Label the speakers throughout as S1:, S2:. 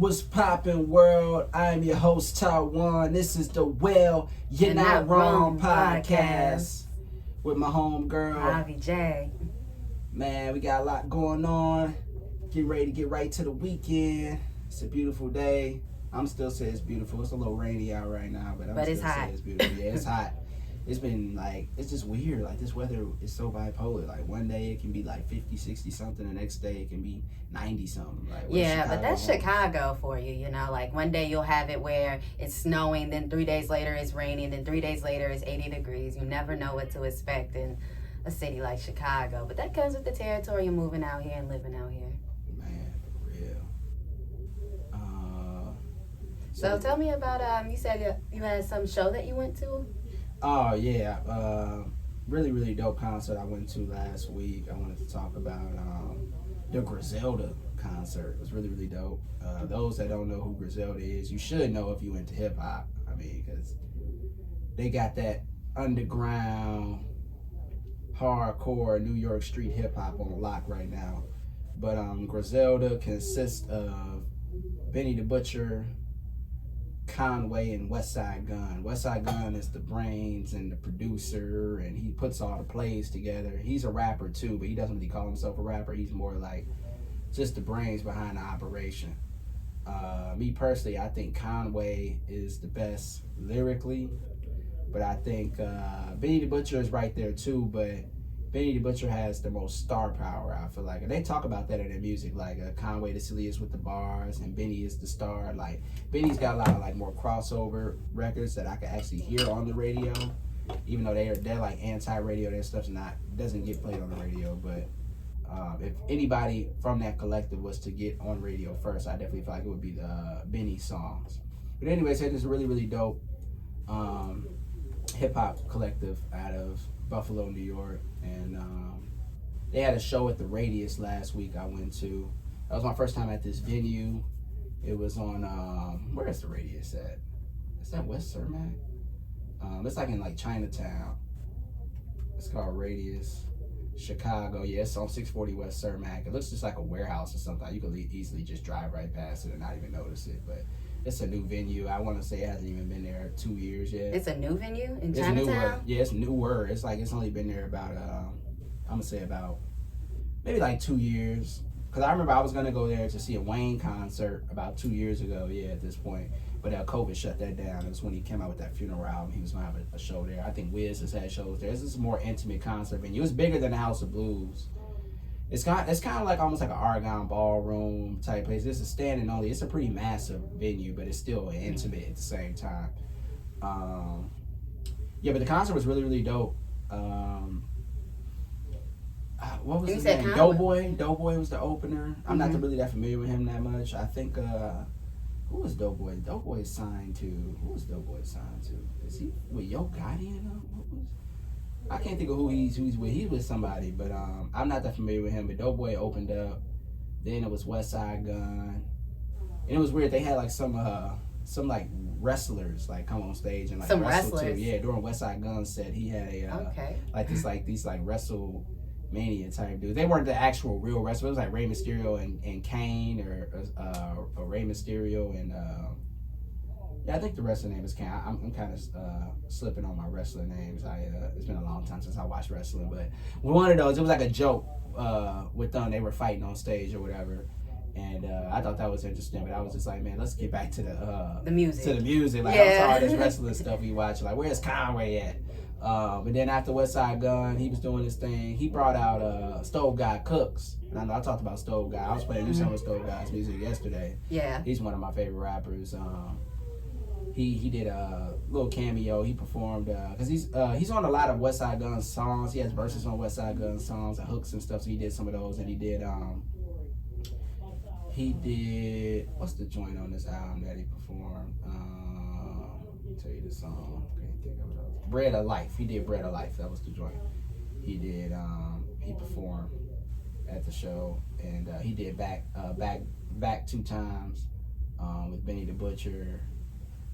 S1: What's poppin', world? I'm your host, Ty Won. This is the Well, You're Not Wrong podcast with my home girl,
S2: Avi J.
S1: Man, we got a lot going on. Get ready to get right to the weekend. It's a beautiful day. I'm still saying it's beautiful. It's a little rainy out right now, but I'm still saying it's beautiful. Yeah, it's hot. It's been like, it's just weird. Like, this weather is so bipolar. Like, one day it can be like 50, 60 something. The next day it can be 90 something. Like,
S2: yeah, but that's Chicago for you, you know? Like, one day you'll have it where it's snowing, then 3 days later it's raining, then 3 days later it's 80 degrees. You never know what to expect in a city like Chicago. But that comes with the territory of moving out here and living out here.
S1: Man, for real.
S2: So tell me about, you said you had some show that you went to?
S1: Oh, yeah. Really, really dope concert I went to last week. I wanted to talk about the Griselda Concert. It was really, really dope. Those that don't know who Griselda is, you should know if you into hip-hop. I mean, because they got that underground, hardcore New York street hip-hop on lock right now. But Griselda consists of Benny the Butcher, Conway, and Westside Gunn. Westside Gunn is the brains and the producer, and he puts all the plays together. He's a rapper too, but he doesn't really call himself a rapper. He's more like just the brains behind the operation. Me personally, I think Conway is the best lyrically, but I think Benny the Butcher is right there too, but Benny the Butcher has the most star power, I feel like. And they talk about that in their music, like Conway the silliest with the bars, and Benny is the star. Like, Benny's got a lot of like more crossover records that I can actually hear on the radio, even though they're like anti-radio. Their stuff's doesn't get played on the radio. But if anybody from that collective was to get on radio first, I definitely feel like it would be the Benny songs. But anyways, this is really, really dope hip-hop collective out of Buffalo, New York, and they had a show at the Radius last week I went to. That was my first time at this venue. It was on, where is the Radius at? Is that West Cermak? It's like in like Chinatown. It's called Radius, Chicago. Yeah, it's on 640 West Cermak. It looks just like a warehouse or something. You could easily just drive right past it and not even notice it, but it's a new venue. I want to say it hasn't even been there 2 years yet.
S2: It's a new venue in
S1: Chinatown?
S2: Chinatown?
S1: Yeah, it's newer. It's like it's only been there about, I'm going to say about maybe like 2 years. Because I remember I was going to go there to see a Wayne concert about 2 years ago, at this point. But COVID shut that down. It was when he came out with that Funeral album. He was going to have a show there. I think Wiz has had shows there. This is a more intimate concert venue. It's bigger than the House of Blues. It's kind of like almost like an Argonne ballroom type place. This is standing only. It's a pretty massive venue, but it's still intimate at the same time. Yeah, but the concert was really, really dope. What was his name? Doughboy. Doughboy was the opener. I'm not really that familiar with him that much. I think, who was Doughboy? Doughboy signed to, who was Doughboy signed to? Is he with Yo Gotti in him? I can't think of who he's with. He's with somebody, but I'm not that familiar with him. But Doughboy opened up. Then it was Westside Gunn, and it was weird. They had like some like wrestlers like come on stage and like
S2: some
S1: wrestle
S2: wrestlers.
S1: too. Yeah, during Westside Gunn's set, he had a these WrestleMania type dudes. They weren't the actual real wrestlers. It was like Rey Mysterio and Kane, or Rey Mysterio and. Yeah, I think the wrestler name is Kane. I'm kind of slipping on my wrestler names. It's been a long time since I watched wrestling, but one of those, it was like a joke with them. They were fighting on stage or whatever, and I thought that was interesting. But I was just like, man, let's get back to the
S2: music.
S1: To the music. Like, I saw all this wrestling stuff we watch. Like, where's Conway at? But then after Westside Gunn, he was doing his thing. He brought out Stove Guy Cooks. And I know I talked about Stove Guy. I was playing some of Stove Guy's music yesterday.
S2: Yeah,
S1: he's one of my favorite rappers. He did a little cameo. He performed because he's on a lot of Westside Gunn's songs. He has verses on Westside Gunn's songs and hooks and stuff. So he did some of those, and he did what's the joint on this album that he performed? I'll tell you the song. Can't think of it. Bread of Life. He did Bread of Life. That was the joint. He did. He performed at the show, and he did back 2 times with Benny the Butcher.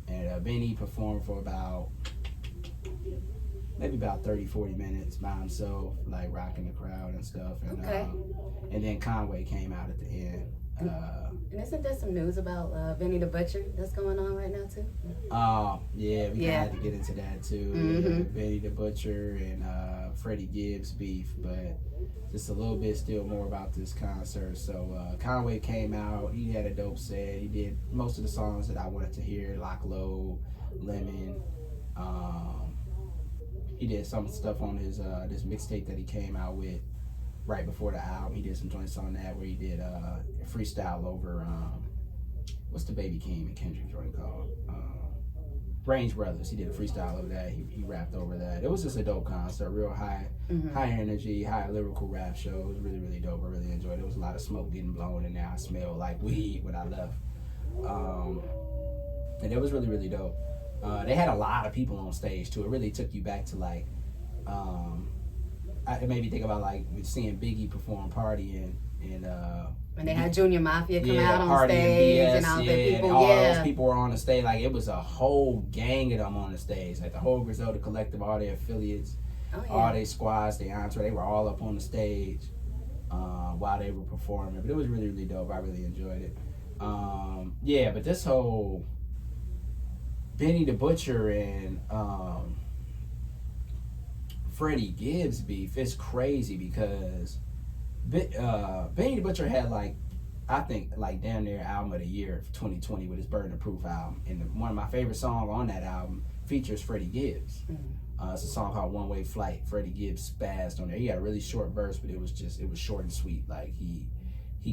S1: And Benny performed for maybe about 30-40 minutes by himself, like rocking the crowd and stuff. And and then Conway came out at the end.
S2: And isn't there some news about Benny the Butcher that's going on right now too?
S1: Yeah, we had to get into that too.
S2: Mm-hmm.
S1: Benny the Butcher and Freddie Gibbs beef, but just a little bit still more about this concert. So Conway came out. He had a dope set. He did most of the songs that I wanted to hear, Lock Low, Lemon. He did some stuff on his this mixtape that he came out with right before the album. He did some joints on that where he did a freestyle over what's the Baby King and Kendrick joint called? Range Brothers. He did a freestyle over that. He rapped over that. It was just a dope concert, real high energy, high lyrical rap show. It was really, really dope. I really enjoyed it. There was a lot of smoke getting blown in there. I smelled like weed when I left. And it was really, really dope. They had a lot of people on stage too. It really took you back to like it made me think about like seeing Biggie perform Party and
S2: when they had Junior Mafia come out on
S1: Party
S2: stage
S1: and, BS,
S2: and all the people,
S1: and all those people were on the stage. Like it was a whole gang of them on the stage. Like the whole Griselda Collective, all their affiliates, all their squads, their entourage, they were all up on the stage while they were performing. But it was really, really dope. I really enjoyed it. But this whole Benny the Butcher and Freddie Gibbs beef, it's crazy because Benny the Butcher had I think damn near album of the year for 2020 with his Burden of Proof album, and one of my favorite songs on that album features Freddie Gibbs. It's a song called One Way Flight. Freddie Gibbs spazzed on there. He had a really short verse, but it was short and sweet. Like he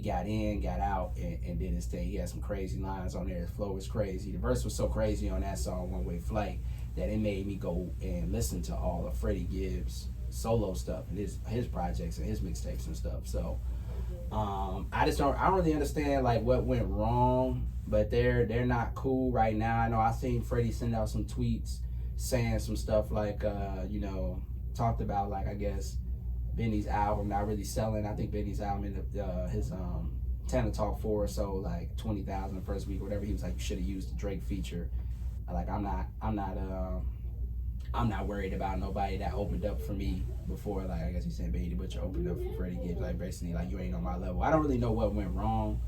S1: got in, got out, and did his thing. He had some crazy lines on there. His flow was crazy. The verse was so crazy on that song One Way Flight that it made me go and listen to all of Freddie Gibbs' solo stuff and his projects and his mixtapes and stuff. So I don't really understand like what went wrong, but they're not cool right now. I know I seen Freddie send out some tweets saying some stuff like talked about like I guess Benny's album not really selling. I think Benny's album in his Tana Talk 4 or so like 20,000 the first week or whatever. He was like, you should have used the Drake feature. Like I'm not worried about nobody that opened up for me before. Like I guess he said Benny the Butcher opened up for Freddie Gibbs. Like basically like you ain't on my level. I don't really know what went wrong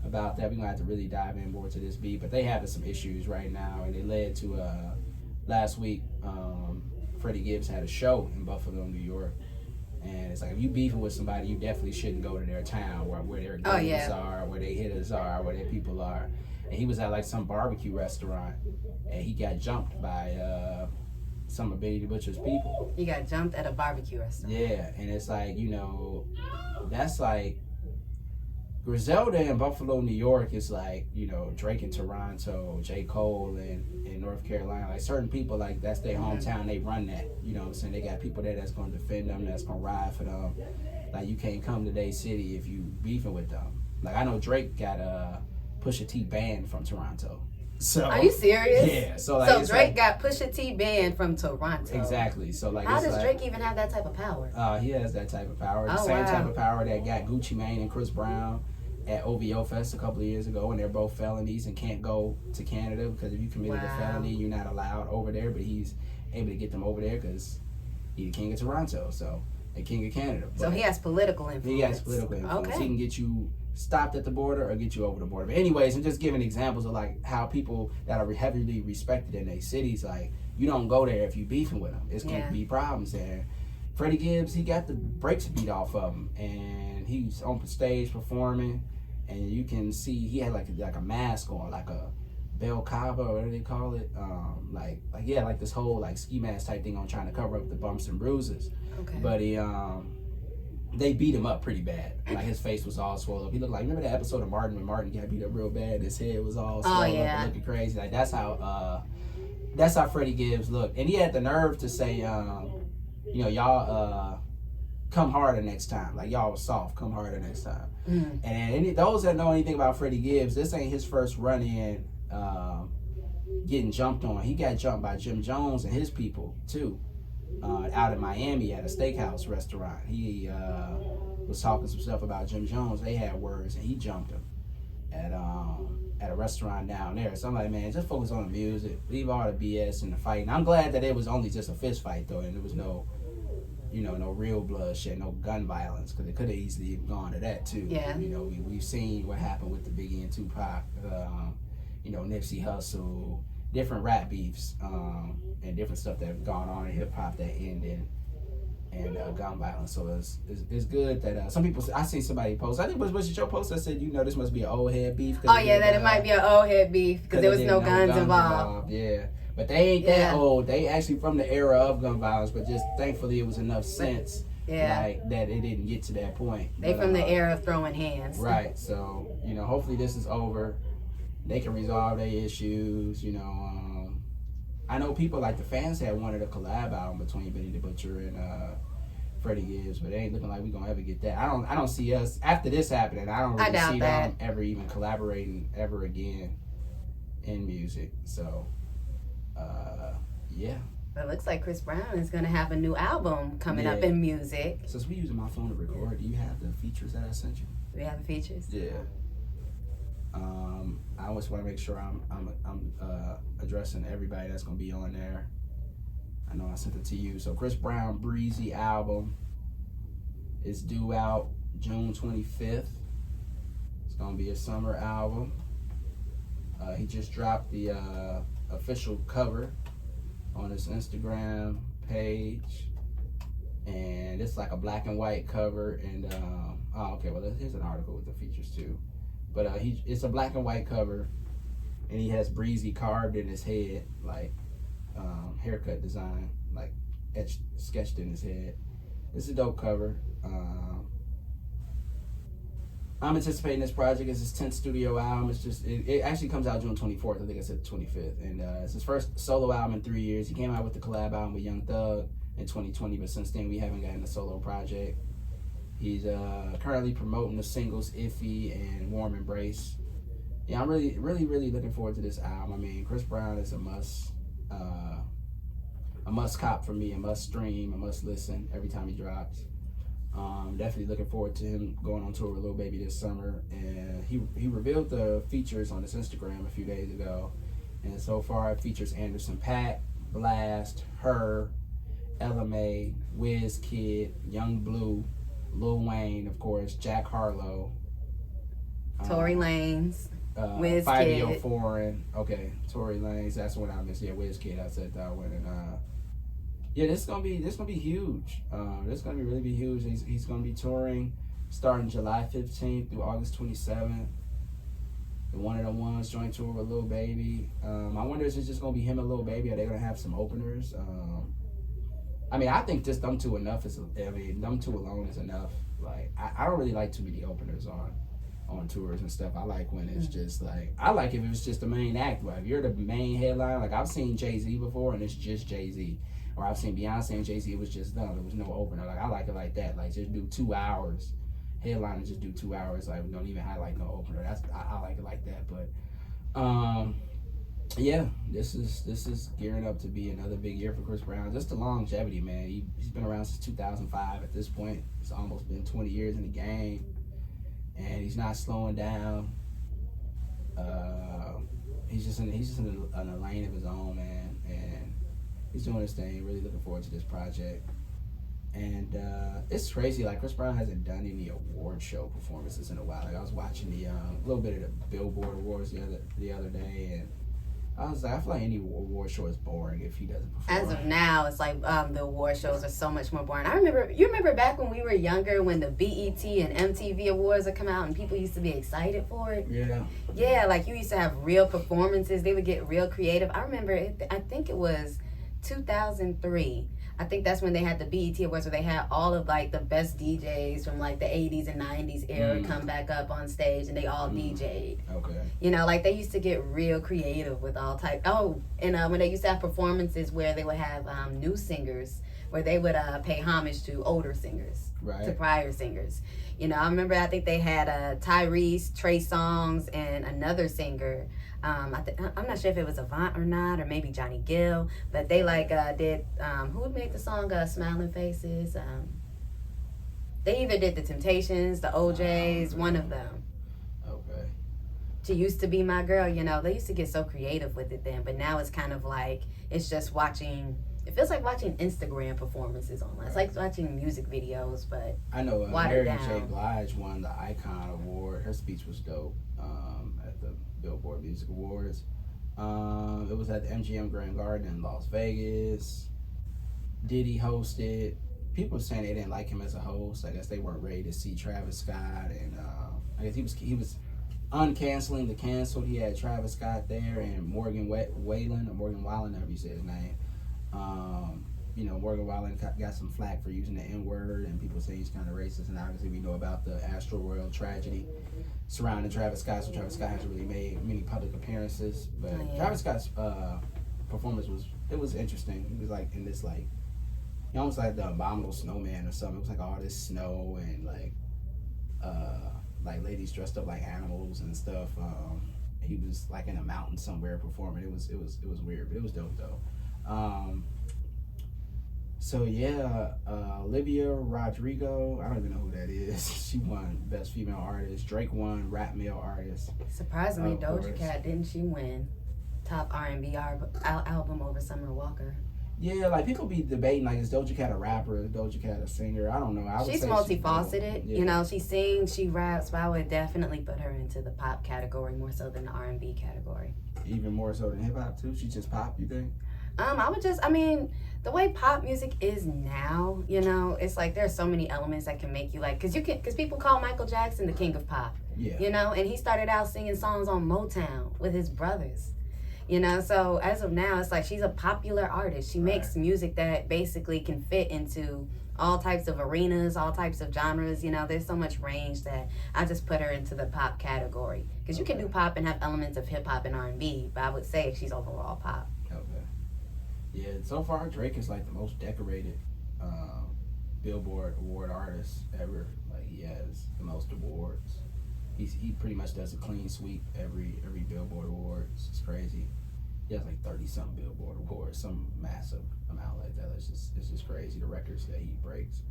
S1: about that. We're gonna have to really dive in more to this beat. But they have some issues right now, and they led to last week. Freddie Gibbs had a show in Buffalo, New York. And it's like if you beefing with somebody, you definitely shouldn't go to their town where their guns are, where their hitters are, where their people are. And he was at like some barbecue restaurant, and he got jumped by some of Benny the Butcher's people.
S2: He got jumped at a barbecue restaurant.
S1: Yeah, and it's like that's like Griselda in Buffalo, New York is like Drake in Toronto, J. Cole in North Carolina. Like certain people like that's their hometown. They run that. You know what I'm saying? They got people there that's gonna defend them, that's gonna ride for them. Like you can't come to their city if you beefing with them. Like I know Drake got Pusha T banned from Toronto. So
S2: are you serious?
S1: Yeah. So
S2: Drake got Pusha T banned from Toronto.
S1: Exactly. So like
S2: how does Drake even have that type of power?
S1: He has that type of power. The same type of power that got Gucci Mane and Chris Brown at OVO Fest a couple of years ago, and they're both felonies and can't go to Canada because if you committed a felony, you're not allowed over there. But he's able to get them over there because he's the king of Toronto, so the king of Canada. But
S2: so he has political influence.
S1: He has political influence.
S2: Okay.
S1: He can get you stopped at the border or get you over the border. But anyways, I'm just giving examples of like how people that are heavily respected in their cities, like you don't go there if you beefing with them. It's going to be problems there. Freddie Gibbs, he got the brakes beat off of him, and he's on stage performing. And you can see he had like a mask on, like a Bel Cava or whatever they call it, like this whole like ski mask type thing on, trying to cover up the bumps and bruises.
S2: Okay.
S1: But they beat him up pretty bad. Like his face was all swollen up. He looked like, remember that episode of Martin when Martin got beat up real bad? His head was all swollen up and looking crazy. Like that's how Freddie Gibbs looked. And he had the nerve to say, y'all come harder next time. Like y'all was soft, come harder next time. And those that know anything about Freddie Gibbs, this ain't his first run in getting jumped on. He got jumped by Jim Jones and his people too, out in Miami at a steakhouse restaurant. He was talking some stuff about Jim Jones. They had words, and he jumped him at a restaurant down there. So I'm like, man, just focus on the music, leave all the BS and the fight. And I'm glad that it was only just a fist fight though, and there was no no real bloodshed, no gun violence, because it could have easily gone to that too.
S2: Yeah.
S1: We've seen what happened with the Biggie and Tupac, Nipsey Hussle, different rap beefs, and different stuff that have gone on in hip hop that ended and gun violence. So it's good that some people. I seen somebody post. I think was it your post that said this must be an old head beef.
S2: Oh yeah, that it might be an old head beef because there was no guns involved.
S1: Yeah, but they ain't that old. They actually from the era of gun violence, but just thankfully it was enough sense. Like that it didn't get to that point.
S2: They from the era of throwing hands.
S1: Right. So hopefully this is over. They can resolve their issues. I know people like the fans had wanted a collab album between Benny the Butcher and Freddie Gibbs, but it ain't looking like we gonna ever get that. I don't see us after this happening. I don't really see them ever even collaborating ever again in music. So, yeah.
S2: But it looks like Chris Brown is gonna have a new album coming up in music.
S1: Since we're using my phone to record, do you have the features that I sent you?
S2: Do we have the features?
S1: Yeah. I always want to make sure I'm addressing everybody that's gonna be on there. I know I sent it to you. So Chris Brown Breezy album is due out June 25th. It's gonna be a summer album. He just dropped the official cover on his Instagram page, and it's like a black and white cover. And here's an article with the features too. But it's a black and white cover, and he has Breezy carved in his head, like haircut design, like sketched in his head. It's a dope cover. I'm anticipating this project as his 10th studio album. It actually comes out June 24th. I think I said the 25th, and it's his first solo album in 3 years. He came out with the collab album with Young Thug in 2020, but since then we haven't gotten a solo project. He's currently promoting the singles "Iffy" and "Warm Embrace." Yeah, I'm really, really, really looking forward to this album. I mean, Chris Brown is a must cop for me, a must stream, a must listen every time he drops. Definitely looking forward to him going on tour with Lil Baby this summer. And he revealed the features on his Instagram a few days ago, and so far it features Anderson .Paak, Blast, Her, LMA, Wizkid, Young Blue, Lil Wayne, of course, Jack Harlow,
S2: Tory Lanez, Wizkid,
S1: Fivio Foreign. Okay, Tory Lanez. That's the one I missed. Yeah, Wizkid. I said that one. And this is gonna be huge. This is gonna really be huge. He's gonna be touring starting July 15th through August 27th. The One of the Ones joint tour with Lil Baby. I wonder if it's just gonna be him and Lil Baby. Are they gonna have some openers? I think just them two them two alone is enough. Like, I don't really like too many openers on tours and stuff. I like when it's just like, I like if it's just the main act. Like, if you're the main headline, like I've seen Jay-Z before and it's just Jay-Z. Or I've seen Beyonce and Jay-Z, it was just them. There was no opener. Like, I like it like that. Like, just do 2 hours. Headliners just do 2 hours. Like, we don't even highlight no opener. I like it like that. But, yeah, this is gearing up to be another big year for Chris Brown. Just the longevity, man. He's been around since 2005. At this point, it's almost been 20 years in the game, and he's not slowing down. He's just in a lane of his own, man, and he's doing his thing. Really looking forward to this project. And it's crazy. Like, Chris Brown hasn't done any award show performances in a while. Like, I was watching the little bit of the Billboard Awards the other day, and I was like, I feel like any award show is boring if he doesn't perform.
S2: As of now, it's like the award shows are so much more boring. You remember back when we were younger, when the BET and MTV Awards would come out and people used to be excited for it?
S1: Yeah.
S2: Yeah, like you used to have real performances. They would get real creative. I remember, I think it was 2003. I think that's when they had the BET Awards, where they had all of like the best DJs from like the 80s and 90s era come back up on stage, and they all DJ'd.
S1: Okay.
S2: Like they used to get real creative with all type. Oh, and when they used to have performances where they would have new singers, where they would pay homage to older singers,
S1: right,
S2: to prior singers. I remember, I think they had Tyrese, Trey Songz, and another singer. I'm not sure if it was Avant or not, or maybe Johnny Gill, but they did, who made the song Smiling Faces? They either did the Temptations, the OJs, one of them.
S1: Okay.
S2: She Used to Be My Girl, they used to get so creative with it then, but now it's kind of like, it's just watching it feels like watching Instagram performances online. It's like watching music videos, but
S1: I know
S2: watered
S1: Mary J.
S2: down.
S1: Blige won the Icon Award. Her speech was dope at the Billboard Music Awards. It was at the MGM Grand Garden in Las Vegas. Diddy hosted. People were saying they didn't like him as a host. I guess they weren't ready to see Travis Scott, and I guess he was uncanceling the canceled. He had Travis Scott there and Morgan Wallen, however you say his name. Morgan Wallen got some flack for using the N-word, and people say he's kind of racist. And obviously, we know about the Astro World tragedy surrounding Travis Scott. So Travis Scott hasn't really made many public appearances, but Travis Scott's performance was interesting. He was like in this like. Almost like the Abominable Snowman or something. It was like all this snow and like ladies dressed up like animals and stuff. He was like in a mountain somewhere performing. It was weird, but it was dope though. So yeah, Olivia Rodrigo. I don't even know who that is. She won Best Female Artist. Drake won Rap Male Artist.
S2: Surprisingly, Doja Cat, didn't she win Top R&B album over Summer Walker?
S1: Yeah, like people be debating like is Doja Cat a rapper, is Doja Cat a singer? I don't know.
S2: She's multifaceted. Yeah. She sings, she raps, but I would definitely put her into the pop category more so than the R&B category.
S1: Even more so than hip hop too? She's just pop, you think?
S2: The way pop music is now, it's like there's so many elements that can make you like, because people call Michael Jackson the king of pop.
S1: Yeah.
S2: And he started out singing songs on Motown with his brothers. So as of now, it's like she's a popular artist. She makes music that basically can fit into all types of arenas, all types of genres. There's so much range that I just put her into the pop category. Because you can do pop and have elements of hip hop and R&B, but I would say she's overall pop.
S1: Okay. Yeah, so far Drake is like the most decorated Billboard Award artist ever. Like he has the most awards. He pretty much does a clean sweep every Billboard Awards. It's crazy. He has like 30-something Billboard Awards, some massive amount like that. It's just crazy, the records that he breaks.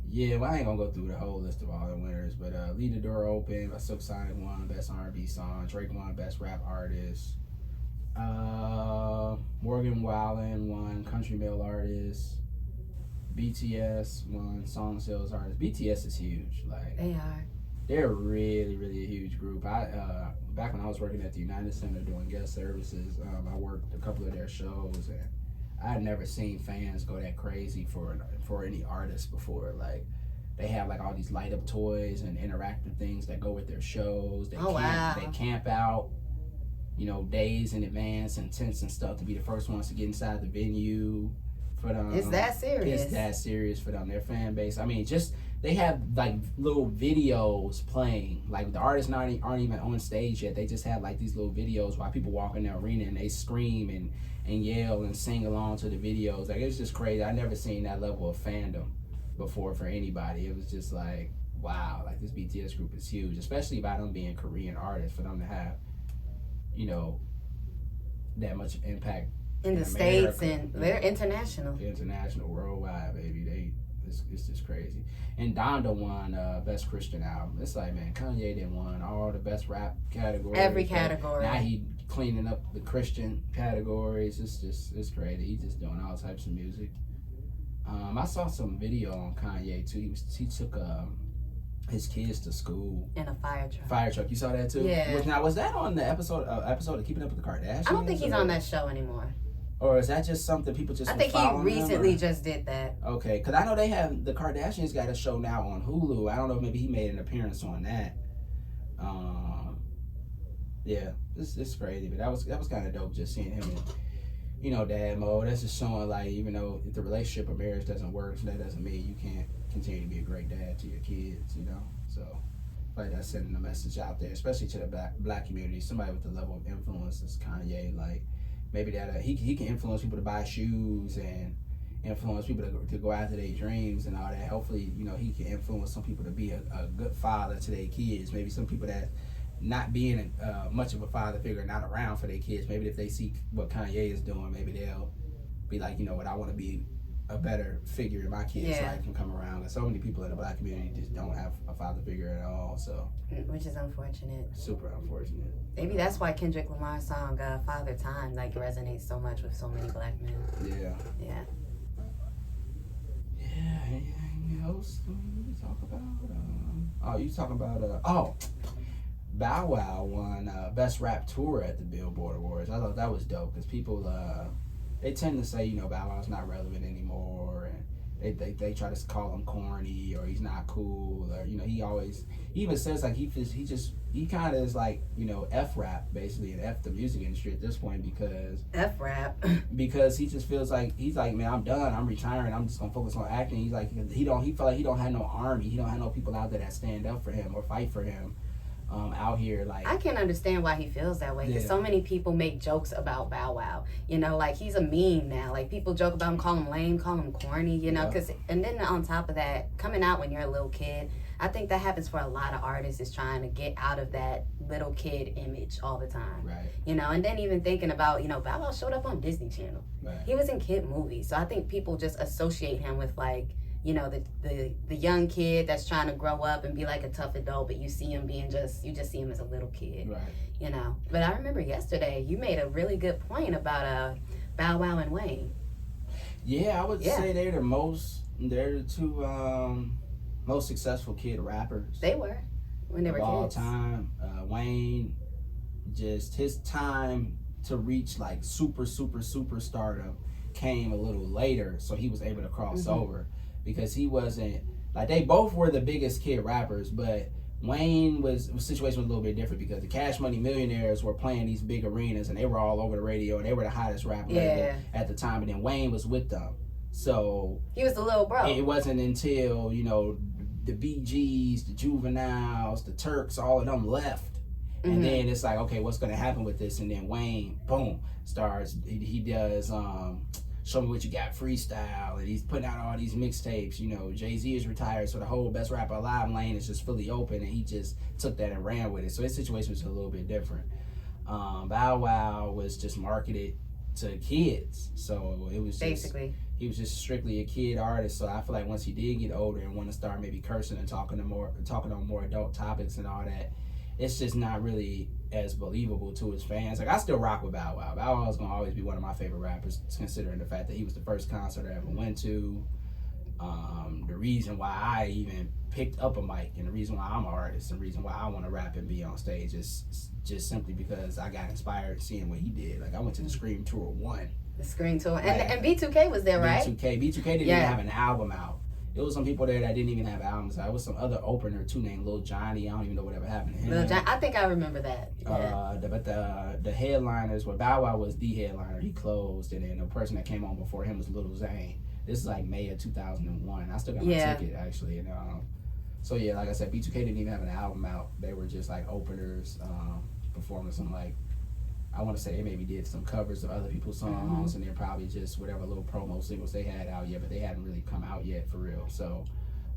S1: Yeah, well, I ain't gonna go through the whole list of all the winners, but Leave the Door Open by Silk Sonic won Best R&B Song. Drake won Best Rap Artist. Morgan Wallen won Country Male Artist. BTS won Song Sales Artist. BTS is huge. Like
S2: they are.
S1: They're really, really a huge group. Back when I was working at the United Center doing guest services, I worked a couple of their shows, and I had never seen fans go that crazy for any artist before. Like they have like all these light up toys and interactive things that go with their shows. They camp out, days in advance and tents and stuff to be the first ones to get inside the venue. For them,
S2: it's that serious.
S1: It's that serious for them. Their fan base. I mean, they have like little videos playing. Like the artists aren't even on stage yet. They just have like these little videos while people walk in the arena and they scream and yell and sing along to the videos. Like it's just crazy. I never seen that level of fandom before for anybody. It was just like wow. Like this BTS group is huge, especially by them being Korean artists. For them to have, that much impact.
S2: In the States, and they're international.
S1: International, worldwide, baby. It's just crazy. And Donda won Best Christian Album. It's like, man, Kanye didn't won all the best rap categories.
S2: Every category.
S1: Now he cleaning up the Christian categories. It's crazy. He's just doing all types of music. I saw some video on Kanye too. He took his kids to school
S2: in a fire truck.
S1: Fire truck. You saw that too?
S2: Yeah.
S1: Was that on the episode of Keeping Up with the Kardashians?
S2: I don't think he's on that show anymore.
S1: Or is that just something people just?
S2: I think he recently just did that.
S1: Okay, because I know they have the Kardashians got a show now on Hulu. I don't know if maybe he made an appearance on that. Yeah, it's crazy, but that was kind of dope just seeing him in, dad mode. That's just showing like even though if the relationship or marriage doesn't work, so that doesn't mean you can't continue to be a great dad to your kids. So like that's sending a message out there, especially to the black community. Somebody with the level of influence as Kanye, like. Maybe that he can influence people to buy shoes and influence people to go after their dreams and all that. Hopefully, he can influence some people to be a good father to their kids. Maybe some people that not being much of a father figure, not around for their kids. Maybe if they see what Kanye is doing, maybe they'll be like, what I want to be a better figure in my kids'
S2: Yeah.
S1: life can come around. Like, so many people in the Black community just don't have a father figure at all. So
S2: Which is unfortunate.
S1: super unfortunate.
S2: Maybe that's why Kendrick Lamar's song Father Time like resonates so much with so many Black men.
S1: Yeah.
S2: Yeah.
S1: Yeah. Anything else we talk about? You talking about Bow Wow won Best Rap Tour at the Billboard Awards. I thought that was dope because people they tend to say, you know, Bow Wow's not relevant anymore, and they try to call him corny or he's not cool, or, you know, he even says like he kind of is like, you know, F rap basically, and F the music industry at this point because he just feels like he's like, man, I'm done, I'm retiring, I'm just gonna focus on acting. He's like he felt like he don't have no army, he don't have no people out there that stand up for him or fight for him. Out here, like, I
S2: can understand why he feels that way because so many people make jokes about Bow Wow. You know, like he's a meme now. Like people joke about him, call him lame, call him corny. You know, and then on top of that, coming out when you're a little kid, I think that happens for a lot of artists is trying to get out of that little kid image all the time.
S1: Right.
S2: You know, and then even thinking about, you know, Bow Wow showed up on Disney Channel.
S1: Right.
S2: He was in kid movies, so I think people just associate him with like, you know, the young kid that's trying to grow up and be like a tough adult, but you see him being you just see him as a little kid.
S1: Right.
S2: You know. But I remember yesterday you made a really good point about Bow Wow and Wayne.
S1: Yeah, I would say they're the two most successful kid rappers.
S2: They were when they were kids.
S1: All time. Wayne, just his time to reach like super stardom came a little later, so he was able to cross over. Because he wasn't like, they both were the biggest kid rappers, but Wayne the situation was a little bit different because the Cash Money Millionaires were playing these big arenas and they were all over the radio and they were the hottest rap label at the time, and then Wayne was with them. So
S2: he was the little bro.
S1: It wasn't until, you know, the BGs, the Juveniles, the Turks, all of them left. And then it's like, okay, what's gonna happen with this? And then Wayne, boom, starts, he does Show Me What You Got freestyle, and he's putting out all these mixtapes. You know, Jay-Z is retired, so the whole Best Rapper Alive lane is just fully open, and he just took that and ran with it. So his situation was a little bit different. Bow Wow was just marketed to kids, so it was basically he was just strictly a kid artist. So I feel like once he did get older and want to start maybe cursing and talking on more adult topics and all that, it's just not really as believable to his fans. Like, I still rock with Bow Wow. Bow Wow is gonna always be one of my favorite rappers, considering the fact that he was the first concert I ever went to. The reason why I even picked up a mic, and the reason why I'm an artist, and the reason why I want to rap and be on stage is just simply because I got inspired seeing what he did. Like, I went to the Scream Tour 1.
S2: The Scream Tour. And B2K was there, right?
S1: B2K didn't even have an album out. There was some people there that didn't even have albums. There was some other opener too named Lil Johnny. I don't even know whatever happened to him.
S2: Lil Johnny, I think I remember that. Yeah.
S1: But the headliners were Bow Wow was the headliner. He closed, and then the person that came on before him was Lil Zane. This is like May of 2001. I still got my ticket actually, and so yeah, like I said, B2K didn't even have an album out. They were just like openers, performing some, like, I want to say they maybe did some covers of other people's songs, and they're probably just whatever little promo singles they had out yet, but they hadn't really come out yet for real. So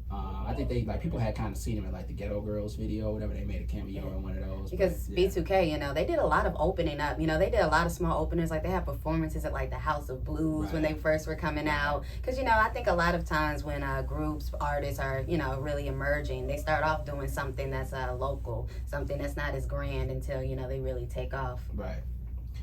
S1: I think they, like, people had kind of seen him in like the Ghetto Girls video, whatever. They made a cameo in one of those.
S2: Because B2K, you know, they did a lot of opening up. You know, they did a lot of small openers. Like, they had performances at like the House of Blues when they first were coming out. Because, you know, I think a lot of times when groups, artists are, you know, really emerging, they start off doing something that's local, something that's not as grand until, you know, they really take off.
S1: Right.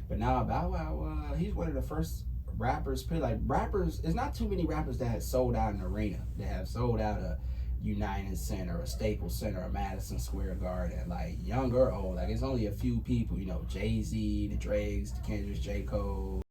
S1: But now Bow Wow, he's one of the first rappers, there's not too many rappers that have sold out an arena, that have sold out a United Center, a Staples Center, a Madison Square Garden, like young or old. Like, it's only a few people, you know, Jay-Z, the Drakes, the Kendricks, J. Cole,